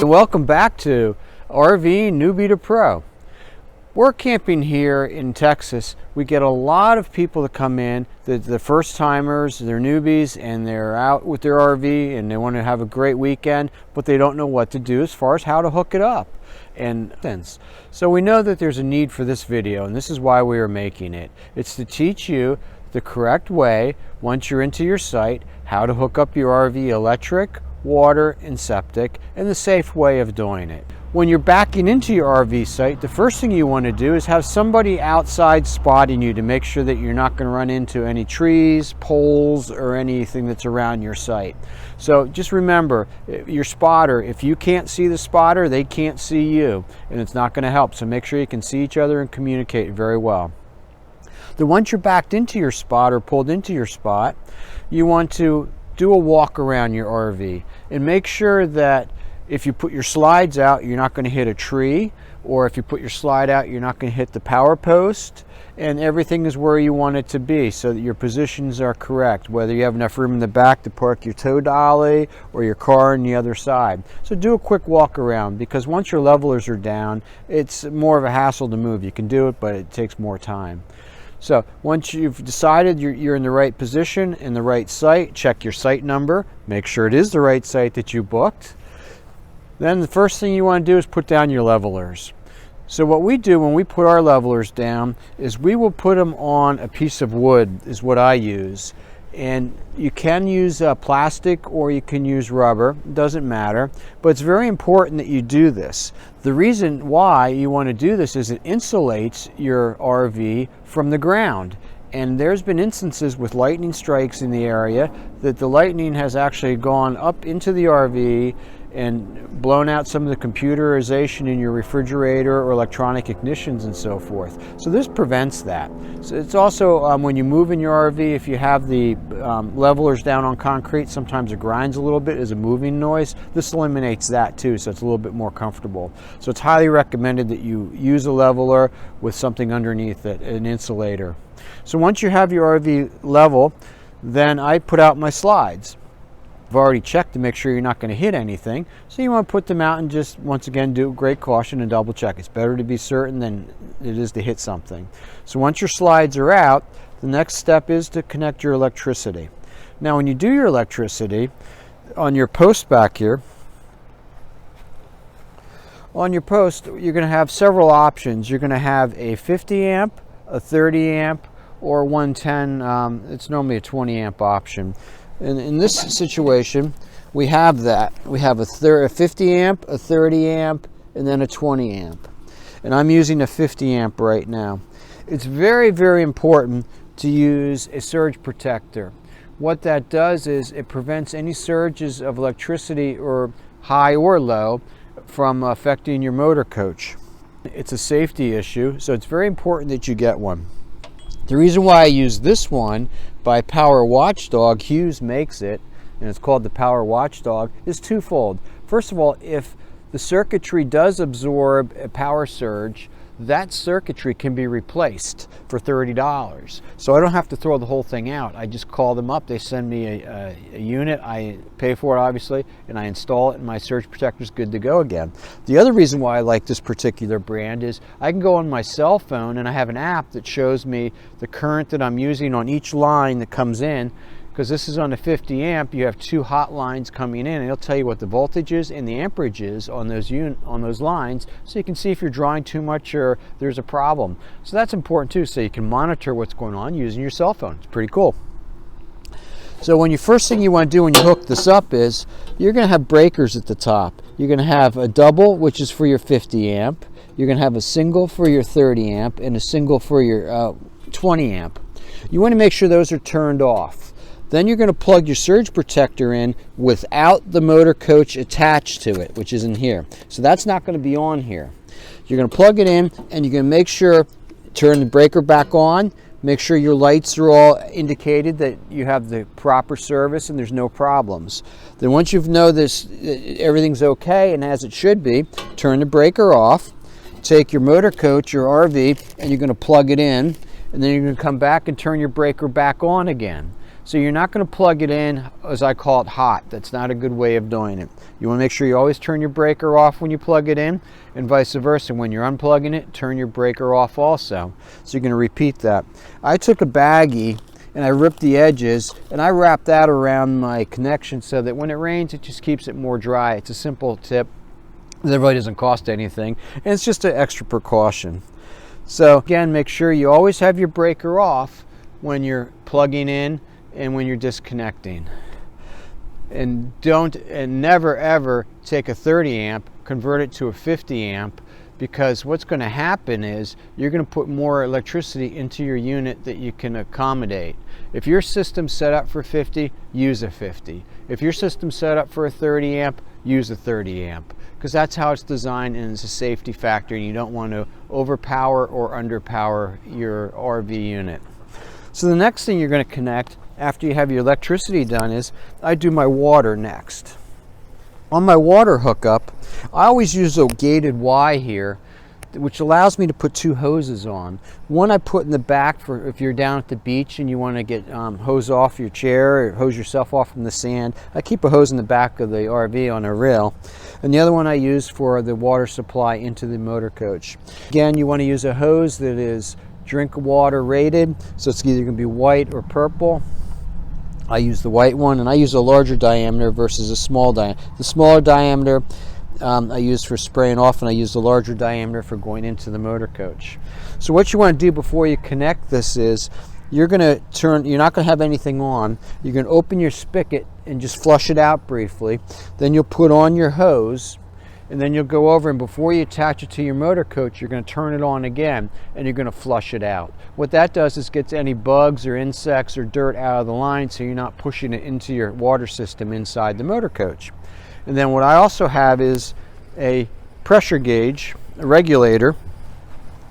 Welcome back to RV Newbie to Pro. We're camping here in Texas. We get a lot of people that come in, the first timers, they're newbies, and they're out with their RV and they want to have a great weekend, but they don't know what to do as far as how to hook it up. And so we know that there's a need for this video, and this is why we are making it. It's to teach you the correct way, once you're into your site, how to hook up your RV electric, water, and septic, and the safe way of doing it. When you're backing into your RV site, the first thing you want to do is have somebody outside spotting you to make sure that you're not going to run into any trees, poles, or anything that's around your site. So just remember, your spotter, if you can't see the spotter, they can't see you, and it's not going to help. So make sure you can see each other and communicate very well. Then once you're backed into your spot or pulled into your spot, you want to do a walk around your RV and make sure that if you put your slides out, you're not going to hit a tree, or if you put your slide out, you're not going to hit the power post, and everything is where you want it to be so that your positions are correct, whether you have enough room in the back to park your tow dolly or your car on the other side. So do a quick walk around, because once your levelers are down, it's more of a hassle to move. You can do it, but it takes more time. So once you've decided you're in the right position, in the right site, check your site number, make sure it is the right site that you booked. Then the first thing you want to do is put down your levelers. So what we do when we put our levelers down is we will put them on a piece of wood, is what I use. And you can use plastic or you can use rubber, it doesn't matter, but it's very important that you do this. The reason why you want to do this is it insulates your RV from the ground. And there's been instances with lightning strikes in the area that the lightning has actually gone up into the RV and blown out some of the computerization in your refrigerator or electronic ignitions and so forth. So this prevents that. So it's also when you move in your RV, if you have the levelers down on concrete, sometimes it grinds a little bit as a moving noise. This eliminates that too, so it's a little bit more comfortable. So it's highly recommended that you use a leveler with something underneath it, an insulator. So once you have your RV level, then I put out my slides. I've already checked to make sure you're not going to hit anything, so you want to put them out and just once again do great caution and double check. It's better to be certain than it is to hit something. So once your slides are out, the next step is to connect your electricity. Now when you do your electricity, on your post back here, on your post you're going to have several options. You're going to have a 50 amp, a 30 amp, or 110, it's normally a 20 amp option. And in this situation, we have that. We have a 50 amp, a 30 amp, and then a 20 amp. And I'm using a 50 amp right now. It's very, very important to use a surge protector. What that does is it prevents any surges of electricity, or high or low, from affecting your motor coach. It's a safety issue, so it's very important that you get one. The reason why I use this one by Power Watchdog, Hughes makes it, and it's called the Power Watchdog, is twofold. First of all, if the circuitry does absorb a power surge, that circuitry can be replaced for $30. So I don't have to throw the whole thing out. I just call them up, they send me a unit, I pay for it obviously, and I install it, and my surge protector is good to go again. The other reason why I like this particular brand is I can go on my cell phone and I have an app that shows me the current that I'm using on each line that comes in. Because this is on a 50 amp, you have two hot lines coming in, and it'll tell you what the voltage is and the amperage is on those lines, so you can see if you're drawing too much or there's a problem. So that's important too, so you can monitor what's going on using your cell phone. It's pretty cool. So when first thing you want to do when you hook this up is you're going to have breakers at the top. You're going to have a double, which is for your 50 amp. You're going to have a single for your 30 amp and a single for your 20 amp. You want to make sure those are turned off. Then you're going to plug your surge protector in without the motor coach attached to it, which is in here. So that's not going to be on here. You're going to plug it in, and you're going to make sure, turn the breaker back on, make sure your lights are all indicated that you have the proper service and there's no problems. Then once you know this, everything's okay and as it should be, turn the breaker off, take your motor coach, your RV, and you're going to plug it in, and then you're going to come back and turn your breaker back on again. So you're not going to plug it in, as I call it, hot. That's not a good way of doing it. You want to make sure you always turn your breaker off when you plug it in, and vice versa. When you're unplugging it, turn your breaker off also. So you're going to repeat that. I took a baggie and I ripped the edges and I wrapped that around my connection so that when it rains, it just keeps it more dry. It's a simple tip that really doesn't cost anything, and it's just an extra precaution. So again, make sure you always have your breaker off when you're plugging in and when you're disconnecting. And never ever take a 30 amp, convert it to a 50 amp, because what's going to happen is you're going to put more electricity into your unit that you can accommodate. If your system's set up for 50, use a 50. If your system's set up for a 30 amp, use a 30 amp, because that's how it's designed, and it's a safety factor, and you don't want to overpower or underpower your RV unit. So the next thing you're going to connect after you have your electricity done is I do my water next. On my water hookup, I always use a gated Y here, which allows me to put two hoses on. One I put in the back for if you're down at the beach and you want to get hose off your chair or hose yourself off from the sand. I keep a hose in the back of the RV on a rail. And the other one I use for the water supply into the motor coach. Again, you want to use a hose that is drink water rated, so it's either going to be white or purple. I use the white one, and I use a larger diameter versus a small diameter. The smaller diameter I use for spraying off, and I use the larger diameter for going into the motor coach. So what you want to do before you connect this is you're not going to have anything on. You're going to open your spigot and just flush it out briefly. Then you'll put on your hose, and then you'll go over, and before you attach it to your motor coach, you're going to turn it on again, and you're going to flush it out. What that does is gets any bugs or insects or dirt out of the line, so you're not pushing it into your water system inside the motor coach. And then what I also have is a pressure gauge, a regulator,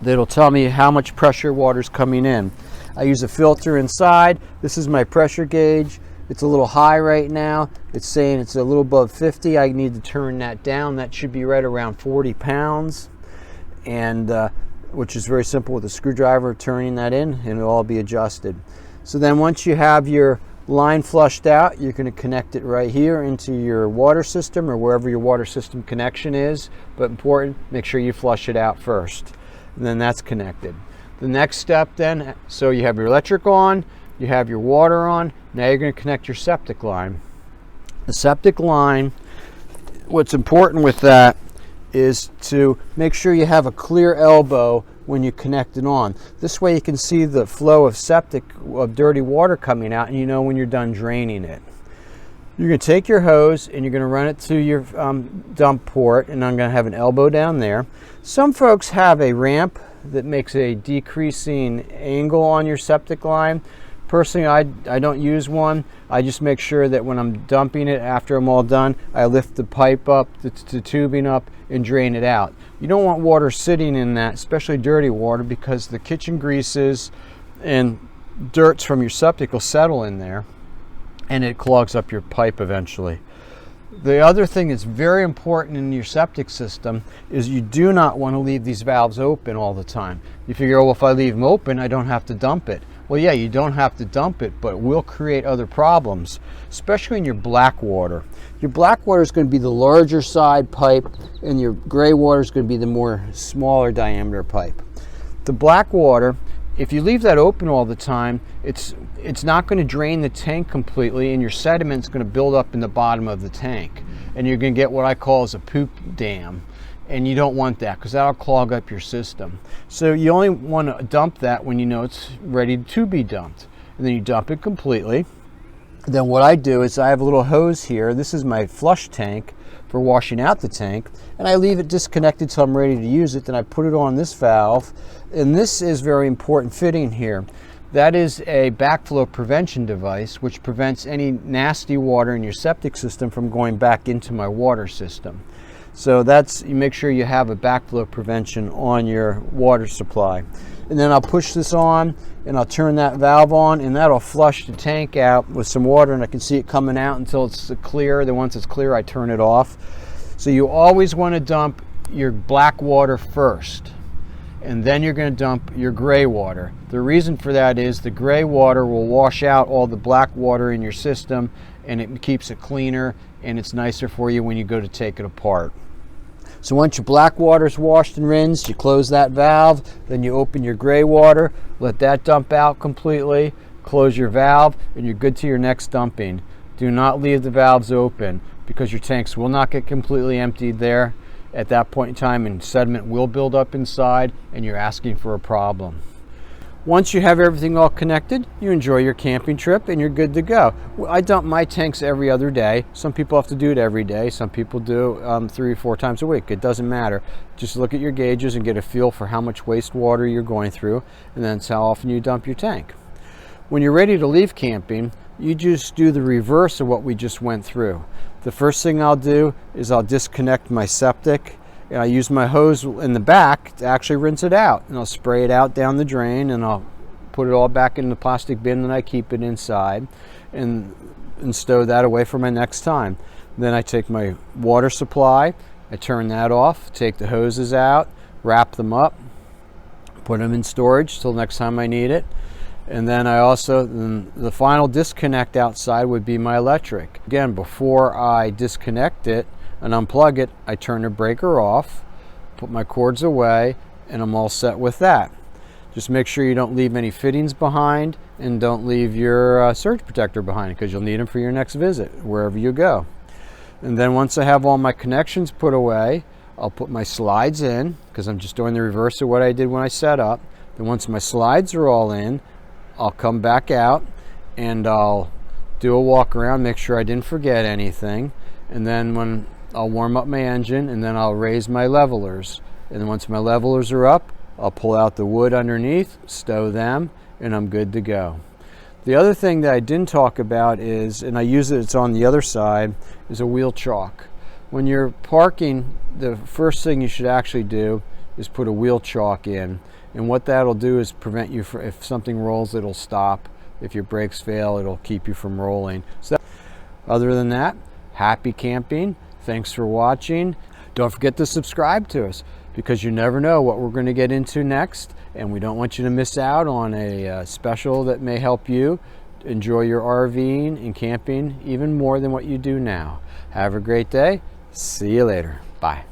that'll tell me how much pressure water's coming in. I use a filter inside. This is my pressure gauge. It's a little high right now. It's saying it's a little above 50. I need to turn that down. That should be right around 40 pounds, and which is very simple with a screwdriver, turning that in, and it'll all be adjusted. So then once you have your line flushed out, you're going to connect it right here into your water system or wherever your water system connection is. But important, make sure you flush it out first, and then that's connected. The next step then, so you have your electric on, you have your water on, now you're going to connect your septic line. The septic line, what's important with that is to make sure you have a clear elbow when you connect it on. This way you can see the flow of dirty water coming out, and you know when you're done draining it. You're going to take your hose and you're going to run it to your dump port, and I'm going to have an elbow down there. Some folks have a ramp that makes a decreasing angle on your septic line. Personally, I don't use one. I just make sure that when I'm dumping it, after I'm all done, I lift the pipe up, the tubing up, and drain it out. You don't want water sitting in that, especially dirty water, because the kitchen greases and dirts from your septic will settle in there, and it clogs up your pipe eventually. The other thing that's very important in your septic system is you do not want to leave these valves open all the time. You figure, oh, well, if I leave them open, I don't have to dump it. Well, yeah, you don't have to dump it, but it will create other problems, especially in your black water. Your black water is going to be the larger side pipe, and your gray water is going to be the more smaller diameter pipe. The black water, if you leave that open all the time, it's not going to drain the tank completely, and your sediment's going to build up in the bottom of the tank, and you're going to get what I call as a poop dam. And you don't want that, because that'll clog up your system. So you only want to dump that when you know it's ready to be dumped. And then you dump it completely. Then what I do is I have a little hose here. This is my flush tank for washing out the tank. And I leave it disconnected till I'm ready to use it. Then I put it on this valve. And this is very important fitting here. That is a backflow prevention device, which prevents any nasty water in your septic system from going back into my water system. So you make sure you have a backflow prevention on your water supply. And then I'll push this on, and I'll turn that valve on, and that'll flush the tank out with some water, and I can see it coming out until it's clear. Then once it's clear, I turn it off. So you always want to dump your black water first. and then you're going to dump your gray water. The reason for that is the gray water will wash out all the black water in your system, and it keeps it cleaner, and it's nicer for you when you go to take it apart. So once your black water's washed and rinsed, you close that valve, then you open your gray water, let that dump out completely, close your valve, and you're good to your next dumping. Do not leave the valves open, because your tanks will not get completely emptied there at that point in time, and sediment will build up inside, and you're asking for a problem. Once you have everything all connected, you enjoy your camping trip and you're good to go. I dump my tanks every other day. Some people have to do it every day. Some people do 3 or 4 times a week. It doesn't matter. Just look at your gauges and get a feel for how much wastewater you're going through, and that's how often you dump your tank. When you're ready to leave camping, you just do the reverse of what we just went through. The first thing I'll do is I'll disconnect my septic, and I use my hose in the back to actually rinse it out, and I'll spray it out down the drain, and I'll put it all back in the plastic bin that I keep it inside, and stow that away for my next time. Then I take my water supply, I turn that off, take the hoses out, wrap them up, put them in storage till next time I need it. And then the final disconnect outside would be my electric. Again, before I disconnect it and unplug it, I turn the breaker off, put my cords away, and I'm all set with that. Just make sure you don't leave any fittings behind, and don't leave your surge protector behind, because you'll need them for your next visit, wherever you go. And then once I have all my connections put away, I'll put my slides in, because I'm just doing the reverse of what I did when I set up. Then once my slides are all in, I'll come back out and I'll do a walk around, make sure I didn't forget anything, and then when I'll warm up my engine, and then I'll raise my levelers, and then once my levelers are up, I'll pull out the wood underneath, stow them, and I'm good to go. The other thing that I didn't talk about is, and I use it, it's on the other side, is a wheel chalk. When you're parking, the first thing you should actually do is put a wheel chalk in. And what that'll do is prevent you from, if something rolls, it'll stop. If your brakes fail, it'll keep you from rolling. So other than that, happy camping. Thanks for watching. Don't forget to subscribe to us, because you never know what we're going to get into next, and we don't want you to miss out on a special that may help you enjoy your RVing and camping even more than what you do now. Have a great day. See you later. Bye.